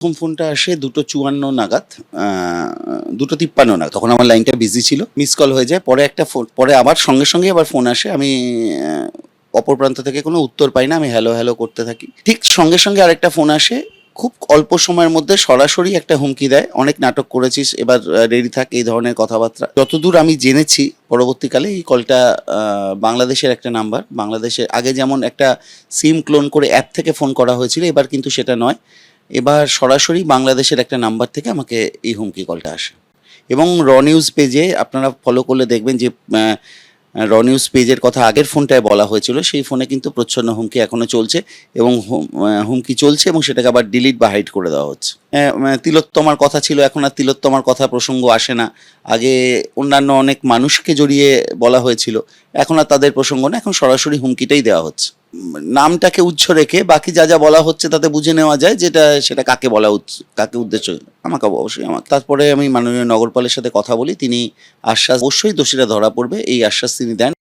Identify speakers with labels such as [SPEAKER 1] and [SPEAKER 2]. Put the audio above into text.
[SPEAKER 1] প্রথম ফোনটা আসে 2:54 নাগাদ, 2:53 নাগাদ। তখন আমার লাইনটা বিজি ছিল, মিস কল হয়ে যায়। পরে একটা ফোন, পরে আবার সঙ্গে সঙ্গে আবার ফোন আসে। আমি অপর প্রান্ত থেকে কোনো উত্তর পাই না। আমি হ্যালো হ্যালো করতে থাকি। ঠিক সঙ্গে সঙ্গে আরেকটা ফোন আসে। খুব অল্প সময়ের মধ্যে সরাসরি একটা হুমকি দেয়, অনেক নাটক করেছিস, এবার রেডি থাক, এই ধরনের কথাবার্তা। যতদূর আমি জেনেছি পরবর্তীকালে এই কলটা বাংলাদেশের একটা নাম্বার। বাংলাদেশে আগে যেমন একটা সিম ক্লোন করে অ্যাপ থেকে ফোন করা হয়েছিল, এবার কিন্তু সেটা নয়। এবার সরাসরি বাংলাদেশের একটা নাম্বার থেকে আমাকে এই হুমকি কলটা আসে। এবং র নিউজ পেজে আপনারা ফলো করলে দেখবেন যে র নিউজ পেজের কথা আগের ফোনটায় বলা হয়েছিল, সেই ফোনে কিন্তু প্রচ্ছন্ন হুমকি এখনো চলছে এবং হুমকি চলছে এবং সেটাকে আবার ডিলিট বা হাইড করে দেওয়া হচ্ছে। তিলোত্তমার কথা ছিল, এখন আর তিলোত্তমার কথা প্রসঙ্গ আসে না। আগে অন্যান্য অনেক মানুষকে জড়িয়ে বলা হয়েছিল, এখন আর তাদের প্রসঙ্গ না, এখন সরাসরি হুমকিটাই দেওয়া হচ্ছে। নামটাকে উচ্চ রেখে বাকি যা যা বলা হচ্ছে তাতে বুঝে নেওয়া যায় যেটা সেটা কাকে বলা কাকে উদ্দেশ্য। আমাকে, অবশ্যই আমাকে। তারপরে আমি মাননীয় নগরপালের সাথে কথা বলি, তিনি আশ্বাস, অবশ্যই দোষীরা ধরা পড়বে এই আশ্বাস তিনি দেন।